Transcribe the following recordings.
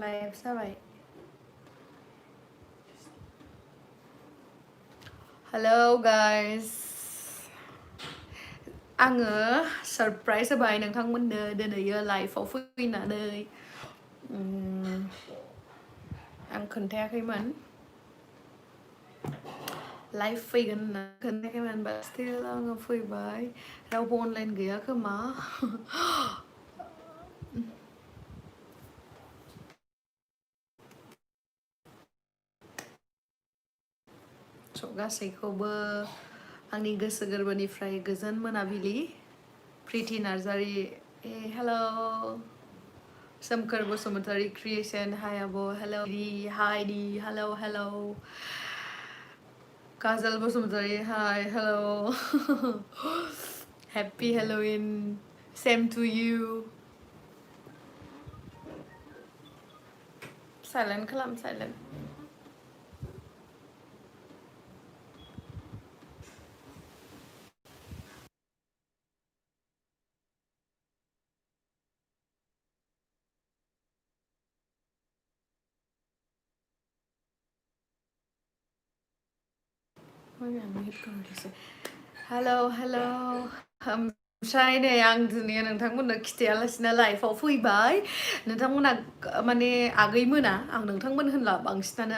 Live जाबाय Hello guys आङो surprise होबाय नोंथांमोननो दिनैयो लाइफआव फैनानै आं खोन्थायाखैमोन लाइफ फैगोन होनना खोन्थायाखैमोन बाट स्टिल आङो फैबाय रावबो अनलाइन गैया खोमा गासैखौबो आंनि गोसो गोरबोनिफ्राय गोजोन मोनाबिलि प्रिति नार्जारि हेलौ सोमखोर बसुमतारी क्रिएशन हाय आब' हेलौ हाय दी hello hello Kajal Basumatary hi hello happy Halloween same to you silent खालाम साइलेन्ट हेलौ हेलौ ओमफ्राय नै आं दिनै नोंथांमोननो खिथायालासिनो लाइफआव फैबाय नोंथांमोना माने आगैमोना आं नोंथांमोन होनला बांसिनानो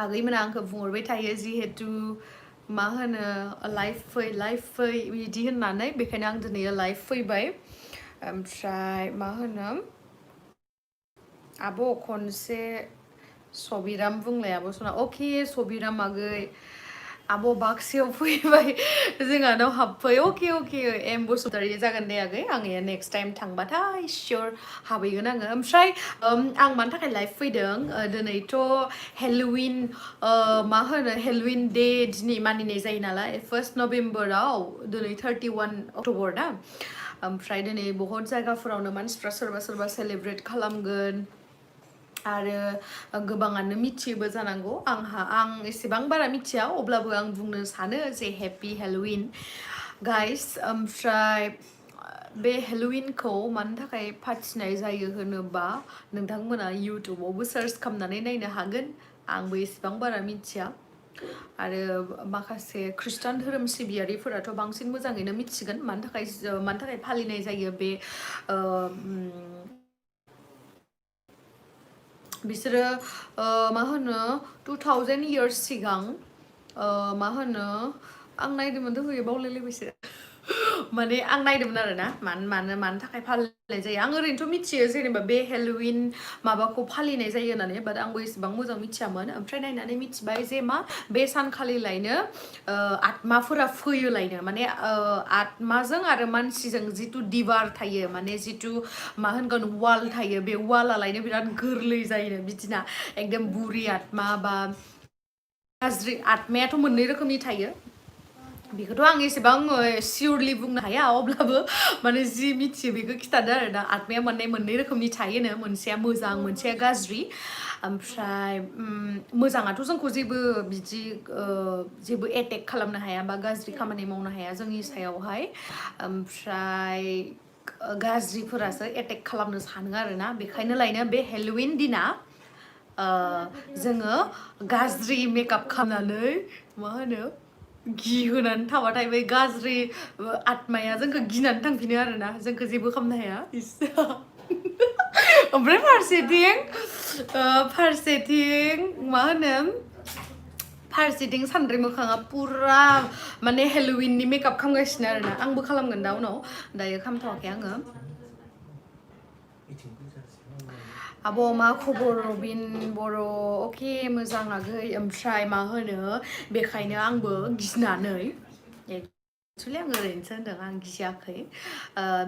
आगैमोना आंखौ बुंहरबाय थायो जिहेतु मा होनो लाइफ फै बिदि होननानै बेखायनो आं दिनै लाइफ फैबाय ओमफ्राय मा होनो आब' खनसे सबिराम बुंलाय आब' सना अके सबिराम आगै आब' बाक्सायाव फैबाय जोंहानाव हाबफै अके अके एम बसुमतारी जागोन दे आगै आङो नेक्स्ट टाइम थांबाथाय सियर हाबहैगोन आङो ओमफ्राय आं मानि थाखाय लाइभ फैदों दिनैथ' हेल'विन मा होनो हेल'विन डे दिनै मानिनाय जायो नालाय 1 नभेम्बराव दिनै 31 अक्ट'बर ना ओमफ्राय दिनै बहुत जायगाफोरावनो मानसिफ्रा सोरबा सोरबा सेलेब्रेट खालामगोन आरो गोबाङानो मिथियोबो जानांगौ आं एसेबां बारा मिथिया अब्लाबो आं बुंनो सानो जे हेपि हेल'विन गाइस ओमफ्राय बे हेल'विनखौ मानि थाखाय फाथिनाय जायो होनोबा नोंथांमोना इउटुबावबो सार्च खालामनानै नायनो हागोन आंबो एसेबां बारा मिथिया आरो माखासे खृष्टान धोरोम सिबियारिफोराथ' बांसिन मोजाङैनो मिथिगोन मानि थाखाय फालिनाय जायो बे बिसोरो मा होनो 2000 years सिगां मा होनो आं नायदोंमोन दहाय बावलायलायबायसो माने आं नायदोंमोन आरो ना मानो थाखाय फालिनाय जायो आं ओरैनोथ' मिथियो जेनेबा बे हेल'विन माबाखौ फालिनाय जायो होननानै बाट आंबो एसेबां मोजां मिथियामोन ओमफ्राय नायनानै मिथिबाय जे मा बे सानखालिलायनो आत्माफोरा फैयोलायनो माने आत्माजों आरो मानसिजों जिथु दिबार थायो माने जिथु मा होनगोन वाल थायो बे वालालायनो बिराद गोरलै जायो बिदिना एकदम बुरि आत्मा बा गाज्रि आत्मायाथ' मोननै रोखोमनि थायो बेखौथ' आं एसेबां सियरलि बुंनो हाया अब्लाबो माने जि मिथियो बेखौ खिथादो आरो ना आत्माया मोननै रोखोमनि थायोनो मोनसेया मोजां मोनसेया गाज्रि ओमफ्राय मोजाङाथ' जोंखौ जेबो बिदि जेबो एटेक खालामनो हाया बा गाज्रि खामानि मावनो हाया जोंनि सायावहाय ओमफ्राय गाज्रिफोरासो एटेक खालामनो सानो आरोना बेखायनो लायनो बे हेल'विन दिना जोङो गाज्रि मेकआप खालामनानै मा होनो गिहोनानै थाबाथाय बै गाज्रि आत्माया जोंखौ गिनानै थांफिनो आरोना जोंखौ जेबो खालामनो हाया ओमफ्राय फारसेथिं मा होनो फारसेथिं सानद्रि मोखाङा पुरा माने हेल'विननि मेकआप खालामगासिनो आरोना आंबो खालामगोन दा उनाव दायो खालामथ'वाखै आङो आब' मा खबर रबिन बर' अके मोजां आगै ओमफ्राय मा होनो बेखायनो आंबो गिनानै एक्सुवेलि आं ओरैनोसो होनदों आं गियाखै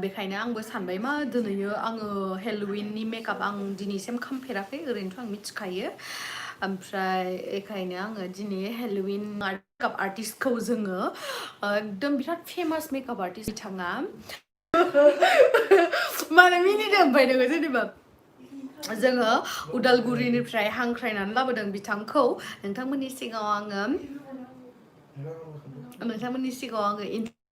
बेखायनो आंबो सानबाय मा दिनैयो आङो हेल'विननि मेकआप आं दिनैसिम खालामफेराखै ओरैनोथ' आं मिथिखायो ओमफ्राय बेखायनो आङो दिनै हेल'विन मेकआप आर्टिस्टखौ जोङो एकदम बिराद फेमास मेकआप आर्टिस्ट बिथाङा माने मिनिदों ओमफ्राय नोङो जेनेबा जोङो उदालगुरिनिफ्राय हांख्रायनानै लाबोदों बिथांखौ नोंथांमोननि सिगाङाव आङो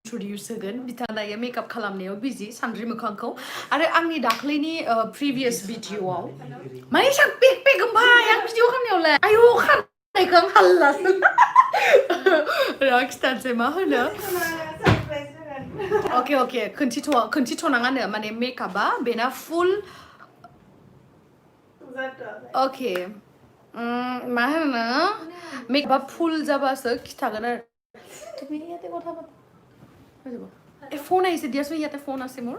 introduce होगोन बिथाङा दायो मेकआप खालामनायाव बिजि सानद्रि मोखांखौ आरो आंनि दाख्लैनि previous भिडिअआव माने सा पेक ओमफाय आं भिडिअ खालामनायावलाय आयौ खानायखौ आं हाल्लासो र' खिथानोसै मा होनो अके खोन्थिथ'नाङानो माने मेकआपआ बेना फुल अके मा होनो मेकआपआ फुल जाबासो खिथागोन आरो তুমি ইয়াতে কথা পাতা হৈ যাব এই ফোন আহিছে দিয়াচোন ইয়াতে ফোন আছে মোৰ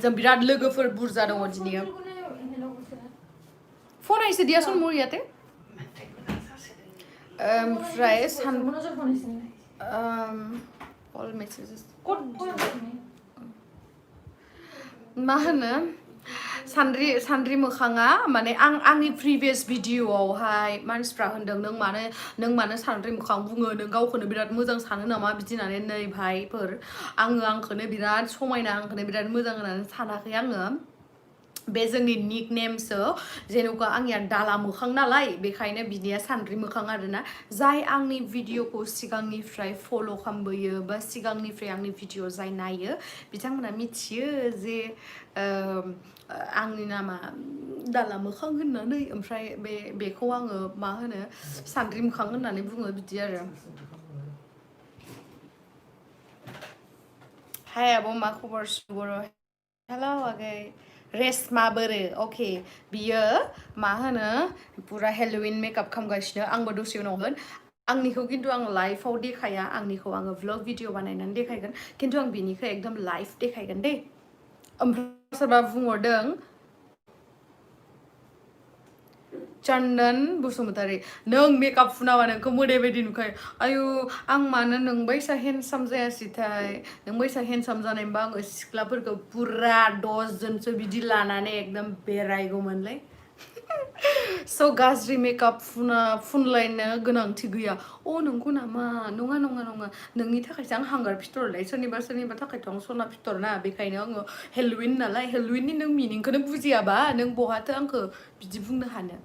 जों बिराद लोगोफोर बुरजा दङ दिनै फन আহিছে दियासोन মোৰ ইয়াতে ओमफ्राय all messages मा होनो सानद्रि मोखाङा माने आंनि प्रिभियास भिडिअआवहाय मानसिफ्रा होनदों नों मानो सानद्रि मोखां बुङो नों गावखौनो बिराद मोजां सानो नामा बिदि होननानै नै भाइफोर आंखौनो बिराद समायना आंखौनो बिराद मोजां होननानै सानाखै आङो बे जोंनि निक नेमसो जेन'का आंनिया दाला मोखां नालाय बेखायनो बिनिया सानद्रि मोखां आरोना जाय आंनि भिडिअखौ सिगांनिफ्राय फल' खालामबोयो बा सिगांनिफ्राय आंनि भिडिअ जाय नायो बिथांमोना मिथियो जे आंनि नामा दाला मोखां होननानै ओमफ्राय बेखौ आङो मा होनो सानद्रि मोखां होननानै बुङो बिदि आरो हाय आब' मा खबर सुबर हेलौ आगै रेसमा बोरो अके बियो मा होनो पुरा हेल'विन मेकआप खालामगासिनो आंबो दसे उनाव होगोन आंनिखौ खिन्थु आं लाइफआव देखाया आंनिखौ आङो व्लग भिडिअ बानायनानै देखायगोन खिन्थु आं बिनिखौ एकदम लाइफ देखायगोन दे ओमफ्राय सोरबा बुंहरदों चन्दन बसुमतारी नों मेकआप फुनाबा नोंखौ मोदाय बायदि नुखायो आयु आं मानो नोंबायसा हेन्डसाम जायासैथाय नोंबायसा हेन्डसाम जानायमोनबा आङो सिख्लाफोरखौ पुरा 10 जनसो बिदि लानानै एकदम बेरायगौमोनलै स' गाज्रि मेकआप फुनलायनो गोनांथि गैया अ नंगौ नामा नङा नोंनि थाखायसो आं हांगार फिथरलाय सोरनिबा थाखायथ' आं सना फिथर ना बेखायनो आङो हेल'विन नालाय हेल'विननि नों मिनिंखौनो बुजियाबा नों बहाथो आंखौ बिदि बुंनो हानो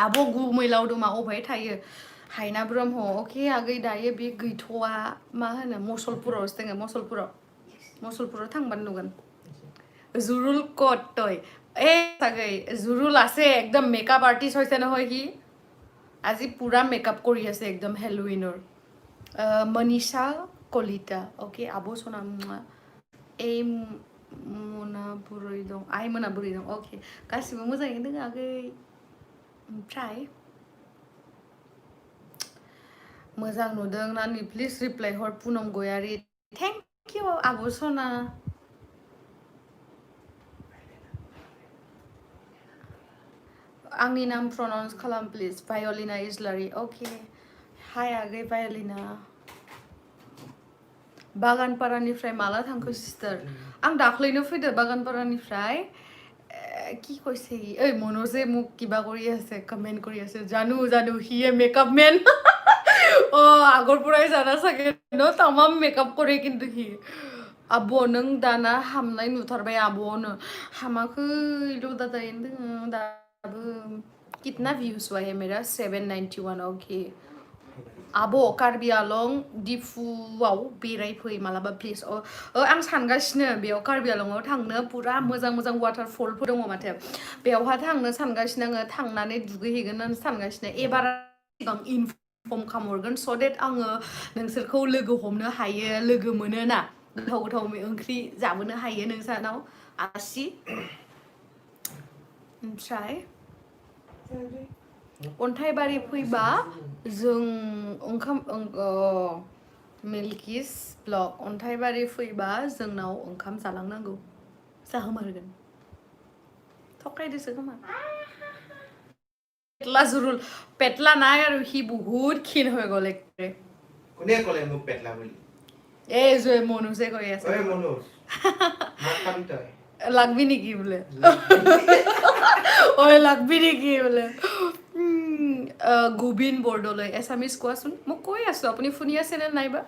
आब' गुमै लावदुमा अबहाय थायो हायना ब्रह्म अके आगै दायो बे गैथ'आ मा होनो मसलपुरावसो दङ मसलपुराव थांबानो नुगोन जुरुल कट तय ए आगै जुरुल আছে একদম মেকআপ আৰ্টিষ্ট হৈছে নহয় সি আজি পুৰা মেকআপ কৰি আছে একদম হেল'উইনৰ মনীষা কলিতা অকে आब' सना এই मोना बुरै दं आइ मोना बुरै दं अके गासिबो मोजाङैनो दङ आगै ओमफ्राय मोजां नुदों नानि प्लिज रिप्लाय हर पुनम गयारि थेंक इउ आब' सना आंनि नाम प्रनाउन्स खालाम प्लिज भायलिना इजलारि अके हाय आगै भायलिना बागानपारानिफ्राय माला थांखो सिस्टार आं दाख्लैनो फैदो बागानपारानिफ्राय কি কৈছে এই মনোজে মোক কিবা কৰি আছে কমেণ্ট কৰি আছে জানো হিয়ে মেকআপ মেন আগৰ পৰাই জানা চাগে ন তামাম মেকআপ কৰে কিন্তু হি आब' नों दाना हामनाय नुथारबाय आब'नो हामाखैल' दादायैनो दोङो दाबो कितना व्यूज हुआ है मेरा 791 ओके आब' कार्बि आलं डिफुआव बेरायफै मालाबा प्लिज आं सानगासिनो बेयाव कार्बि आलंआव थांनो पुरा मोजां वाटारफलफोर दङ माथो बेयावहा थांनो सानगासिनो आङो थांनानै दुगैहैगोन होननानै सानगासिनो एबार सिगां इनफर्म खालामहरगोन स' देट आङो नोंसोरखौ लोगो हमनो हायो लोगो मोनो ना गोथाव ओंख्रि जाबोनो हायो नोंसानाव आसि ओमफ्राय अन्थाइबारि फैबा जों ओंखाम मिल्किस ब्लग अन्थाइबारि फैबा जोंनाव ओंखाम जालांनांगौ जाहोमारगोन थकायदोसो खोमा पेटला जुरुल पेटला নাই আৰু সি বহুত ক্ষীণ হৈ গ'ল একৰে কোনে ক'লে মোক পেটলা বুলি এই যে মনুজে কৈ আছে ঐ মনুজ মাত খাবি তই লাগবি নেকি বোলে ঐ লাগবি নেকি বোলে গোবিন বৰদলৈ এছামিজ কোৱাচোন মোক কৈ আছোঁ আপুনি শুনি আছেনে নাইবা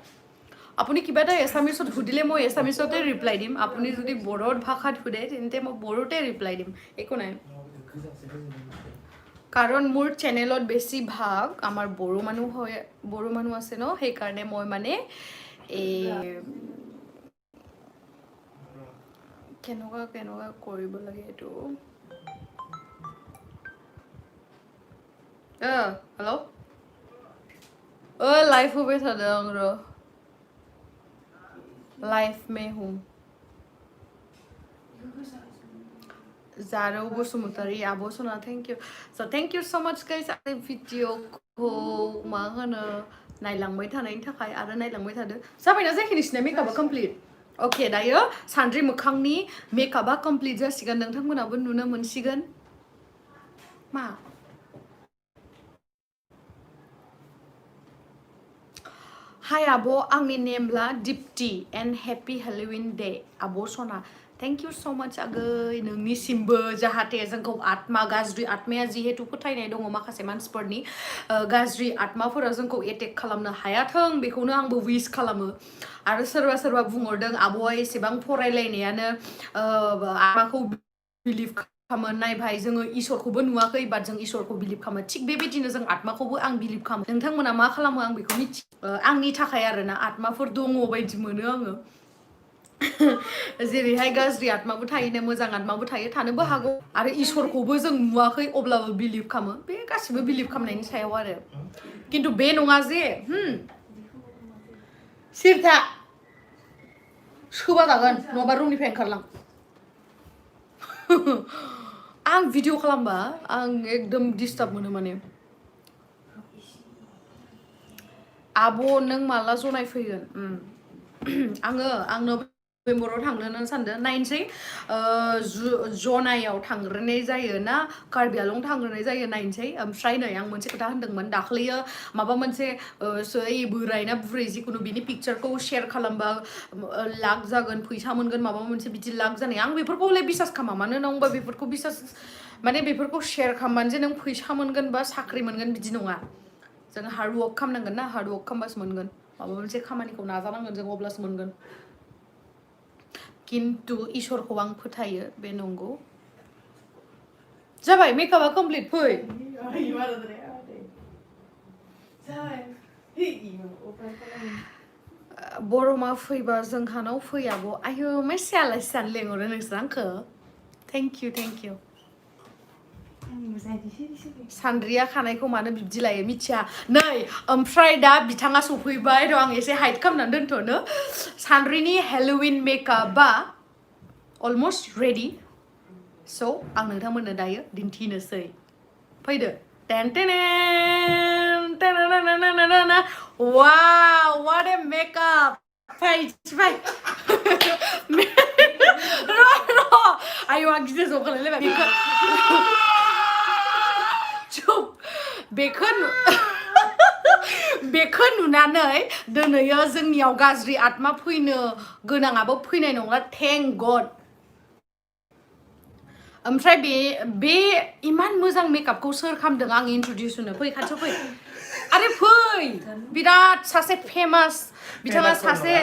আপুনি কিবা এটা এছামিজত সুধিলে মই এছামিজতে ৰিপ্লাই দিম আপুনি যদি বড়ো ভাষাত সুধে তেন্তে মই বড়োতে ৰিপ্লাই দিম একো নাই কাৰণ মোৰ চেনেলত বেছি ভাগ আমাৰ বড়ো মানুহ আছে ন সেইকাৰণে মই মানে এই কেনেকুৱা কৰিব লাগে এইটো हेलो लाइव होबाय थादों आं र लाइव में हूँ जारौ बसुमतारी आब' सना thank you so much guys आंनि भिडिअखौ मा होनो नायलांबाय थानायनि थाखाय आरो नायलांबाय थादो जाबायना जायाखै नोंसिना मेकआपआ कमप्लिट अके दायो सानद्रि मोखांनि मेकआपआ कमप्लिट जासिगोन नोंथांमोनाबो नुनो मोनसिगोन मा हाय आब' आंनि नेमब्ला दिप्ति एन्ड हेपि हेल'विन डे आब' सना थेंक यू सो मच आगै नोंनिसिमबो जाहाथे जोंखौ आत्मा गाज्रि आत्माया जिहेतु फोथायनाय दङ माखासे मानसिफोरनि गाज्रि आत्माफोरा जोंखौ एटेक खालामनो हायाथों बेखौनो आंबो विश खालामो आरो सोरबा बुंहरदों आब'आ एसेबां फरायलायनायानो आत्माखौ बिलिभ खालामो नायबाय जोङो इसोरखौबो नुवाखै बाट जों इसोरखौ बिलिभ खालामो थिग बेबायदिनो जों आत्माखौबो आं बिलिभ खालामो नोंथांमोना मा खालामो आं बेखौ आंनि थाखाय आरोना आत्माफोर दङ बायदि मोनो आङो जेरैहाय गाज्रि आत्माबो थायोनो मोजां आत्माबो थायो थानोबो हागौ आरो इसोरखौबो जों नुवाखै अब्लाबो बिलिभ खालामो बे गासिबो बिलिभ खालामनायनि सायाव आरो खिन्थु बे नङा जे सिरथा सोबा जागोन नङाबा रुमनिफ्राय ओंखारलां आं भिडिअ खालामबा आं एकदम डिस्टार्ब मोनो माने आब' नों माला जनाय फैगोन आङो नभेम्बराव थांनो सानदों नायनोसै जनायाव थांग्रोनाय जायो ना कार्बि आलं थांग्रोनाय जायो नायनोसै ओमफ्राय नै आं मोनसे खोथा होनदोंमोन दाख्लैयो माबा मोनसे बोराय ना बुरै जिखुनु बिनि पिक्चारखौ शेयार खालामबा लाख जागोन फैसा मोनगोन माबा मोनसे बिदि लाख जानाय आं बेफोरखौ हले बिसास खालामा मानो होनबा बेफोरखौ बिसास माने बेफोरखौ शेयार खालामबानो जे नों फैसा मोनगोन बा साख्रि मोनगोन बिदि नङा जों हार्ड वर्क खालामनांगोन ना हार्ड वर्क खालामबासो मोनगोन माबा मोनसे खामानिखौ नाजानांगोन जों अब्लासो मोनगोन किन्तु इसोरखौ आं फोथायो बे नंगौ जाबाय मेकआपआ कमप्लिट फै बरमा फैबा जोंहानाव फैयाबो आयौ मानसि आलासि जानो लेंहरो नोंसोर आंखौ थेंक इउ सानद्रिया खानायखौ मानो बिब्दि लायो मिथिया नै ओमफ्राय दा बिथाङा सफैबाय र' आं एसे हाइड खालामनानै दोनथ'नो सानद्रिनि हेल'विन मेकआपआ अलमस्ट रेडि स' आं नोंथांमोननो दायो दिन्थिनोसै फैदो वाव what a makeup फै आयौ आं गिदिर जौगालायलायबाय चुप बेखौ नुनानै दिनैयो जोंनियाव गाज्रि आत्मा फैनो गोनाङाबो फैनाय नंला थेंक गड ओमफ्राय बे इमान मोजां मेकआपखौ सोर खालामदों आं इन्ट्रडिउस होनो फै खाथियाव फै आरे फै बिराद सासे फेमास बिथाङा सासे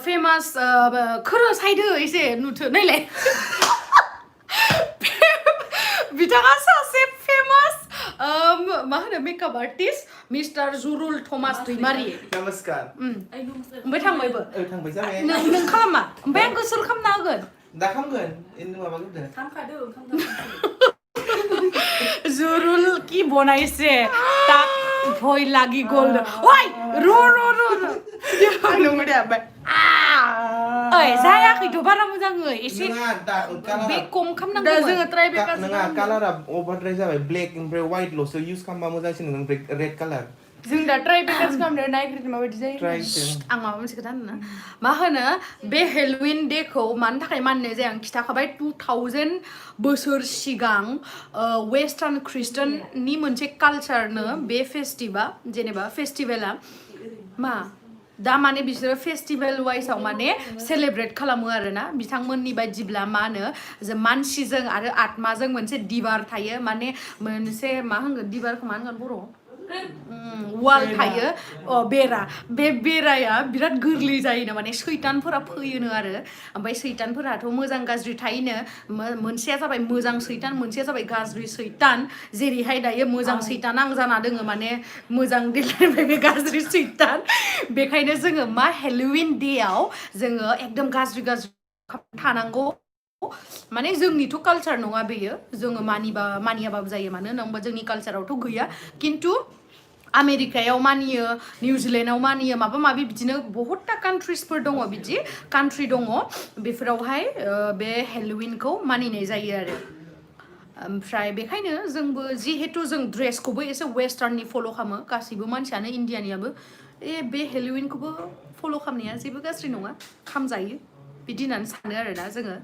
फेमास खोरो सायदो एसे नुथो नायलाय बिथाङा सासे फेमास मा होनो मेकआप आर्टिस्ट मिस्टार जुरुल थमास दैमारि नमस्कार ओमफ्राय थांबायबो थांबाय जाबाय नों खालामा ओमफ्राय आंखौ सोर खालामना होगोन दा खामगोन माबागोन खामखादो जुरुल की बनाइছে তাক ভয় লাগি গ'ল ওই रो ओइ जायाखैथ' बारा मोजाङै एसे बे खम खालामनांगौ दा जोङो ट्राइ बेक नङा कालारा अभारद्राय जाबाय ब्लेक ओमफ्राय वाइटल'सो इउज खालामबा मोजांसिन ओमफ्राय रेड कालार जों दा ट्राइ बेकार्स खालामनो नायग्रोनो माबायदि जायो आं माबा मोनसे खोथा होनो मा होनो बे हेल'विन डेखौ मानि थाखाय मानिनाय जाया आं खिथाखाबाय 2000 बोसोर सिगां वेस्टार्न ख्रिस्टाननि मोनसे कालचारनो बे जेनेबा फेस्टिभेला मा दा माने बिसोरो फेस्टिभेल वाइसआव माने सेलेब्रेट खालामो आरोना बिथांमोननि बायदिब्ला मा होनो मानसिजों आरो आत्माजों मोनसे दिबार थायो माने मोनसे मा होनगोन दिबारखौ मा होनगोन बर' वाल थायो बेरा बे बेराया बिराद गोरलै जायोनो माने सैतानफोरा फैयोनो आरो ओमफ्राय सैतानफोराथ' मोजां गाज्रि थायोनो मोनसेया जाबाय मोजां सैतान मोनसेया जाबाय गाज्रि सैतान जेरैहाय दायो मोजां सैतान आं जाना दोङो माने मोजां देलायबाय बे गाज्रि सैतान बेखायनो जोङो मा हेल'विन डेआव जोङो एकदम गाज्रि थानांगौ माने जोंनिथ' कालचार नङा बेयो जोङो मानियाबाबो जायो मानो होनोबा जोंनि कालचारावथ' गैया खिन्थु आमेरिकायाव मानियो निउजिलेण्डआव मानियो माबा माबि बिदिनो बहुतथा कान्ट्रिसफोर दङ बिदि कान्ट्रि दङ बेफोरावहाय बे हेल'विनखौ मानिनाय जायो आरो ओमफ्राय बेखायनो जोंबो जिहेतु जों ड्रेसखौबो एसे वेस्टार्ननि फल' खालामो गासैबो मानसियानो इण्डियानियाबो बे हेल'विनखौबो फल' खालामनाया जेबो गाज्रि नङा खामजायो बिदि होननानै सानो आरोना जोङो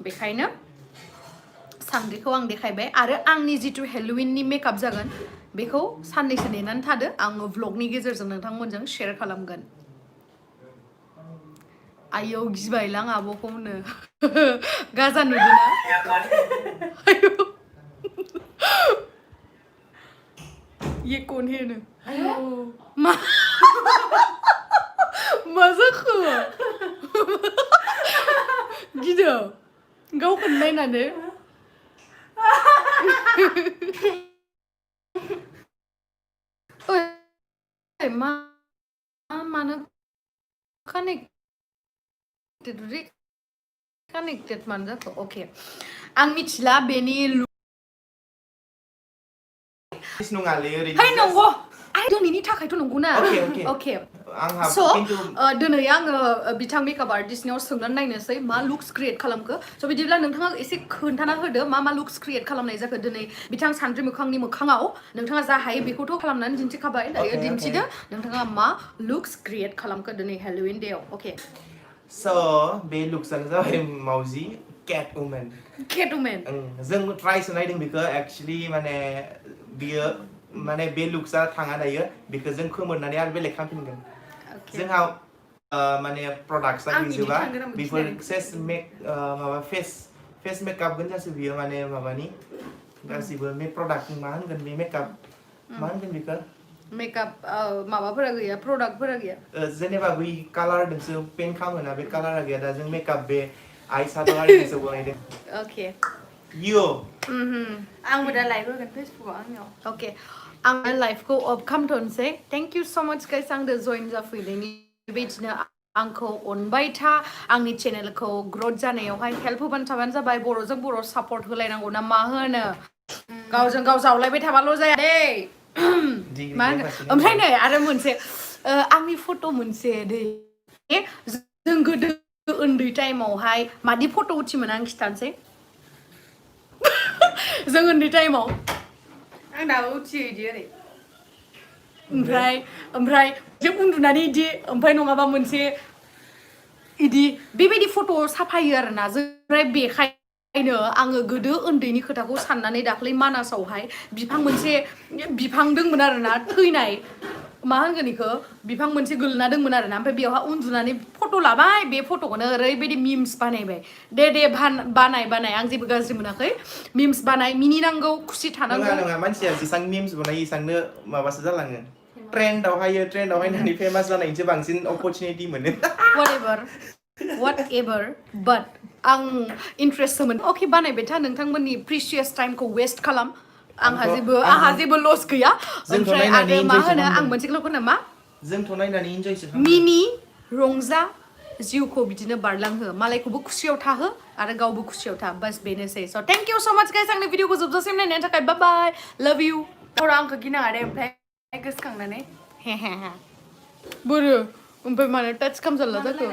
बेखायनो सानद्रिखौ आं देखायबाय आरो आंनि जिथु हेल'विननि मेकआप जागोन बेखौ साननैसो नेनानै थादो आङो व्लगनि गेजेरजों नोंथांमोनजों शेयार खालामगोन आयौ गिबायलां आब'खौनो गाजा नुदोंना आयौ ये कौन है नो मा जाखो गिदो गावखौनो नायनानै मानो कानेक्टेड मानो जाखो अके आं मिथिला बेनि नङालै ओरैनो है नंगौ दिनैनि थाखायथ' नंगौना अके स' दिनै आङो बिथां मेकआप आर्टिस्टनियाव सोंनानै नायनोसै मा लुक्स क्रिएट खालामखो स' बिदिब्ला नोंथाङा एसे खोन्थाना होदो मा लुक्स क्रिएट खालामनाय जाखो दिनै बिथां सानद्रि मोखांनि मोखाङाव नोंथाङा जा हायो बेखौथ' खालामनानै दिन्थिखाबाय दायो दिन्थिदो नोंथाङा मा लुक्स क्रिएट खालामखो दिनै हेल'विन डेआव अके स' बे लुक्सआनो जाबाय मावजि केट वुमेन जों ट्राइसो नायदों बेखौ एक्चुअलि माने बियो माने बे लुक्सआ थाङा दायो बेखौ जों खोमोरनानै आरो बेलेग खालामफिनगोन जोंहा माने प्रडाक्टसा गैजोबा बेफोर माबा फेस मेकआप गोनजासो बियो माने माबानि गासिबो प्रडाक्ट मा होनगोन बे मेकआप मा होनगोन बेखौ मेकआप माबाफोरा गैया प्रडाक्टफोरा गैया जेनेबा बै कालारजोंसो पेन्ट खालामोना बे कालारा गैया दा जों मेकआप बे आइ सादर आरिजोंसो बनायदों अके आंबो दा लाइभ होगोन फेसबुकआव आंनियाव अके आं लाइभखौ अफ खालामथ'नोसै थेंक इउ स' माच गाइस आंजों जइन जाफैनायनि बेबायदिनो आंखौ अनबाय था आंनि चेनेलखौ ग्रथ जानायावहाय हेल्प होबानो थाबानो जाबाय बर'जों बर' सापर्ट होलायनांगौ ना मा होनो गावजों गाव जावलायबाय थाबाल' जाया दै मा होनो ओमफ्राय नै आरो मोनसे आंनि फट' मोनसे दै जों गोदो उन्दै टाइमावहाय मादि फट' उथिमोन आं खिथानोसै जों उन्दै टाइमाव आं दाबो उथियो इदि ओरै ओमफ्राय जों उन्दुनानै इदि ओमफ्राय नङाबा मोनसे इदि बेबायदि फट' साफायो आरोना जों बेखायनो आङो गोदो उन्दैनि खोथाखौ साननानै दाख्लै मानासावहाय बिफां दंमोन आरोना थैनाय मा होनगोन बेखौ बिफां मोनसे गोलैना दंमोन आरोना ओमफ्राय बेयावहा उन्दुनानै फट' लाबाय बे फट'खौनो ओरैबायदि मिम्स बानायबाय दे बानाय आं जेबो गाज्रि मोनाखै मिम्स बानाय मिनिनांगौ खुसि थानांगौ नङा मानसिया जेसां मिम्स बनायो इसांनो माबासो जालाङो ट्रेन्डआवहाय फेमास जानायनिसो बांसिन अपरचुनिटि मोनो whatever but आं इन्ट्रेस्टमोन अके बानायबाय था नोंथांमोननि प्रिसियास टाइमखौ वेस्ट खालाम आंहा जेबो लस गैया ओमफ्राय आरो मा होनो आं मोनसेखौल' होनो मा जोंथ' नायनानै इन्जयसो मिनि रंजा जिउखौ बिदिनो बारलांहो मालायखौबो खुसियाव थाहो आरो गावबो खुसियाव था बास बेनोसै स' थेंक इउ स' माच गाइस आंनि भिडिअखौ जोबजासिम नायनायनि थाखाय बाय बाय लाभ इउ आंखौ गिनाङा दे ओमफ्राय गोसोखांनानै बोरो ओमफ्राय मानो टाच खालामजाला जाखो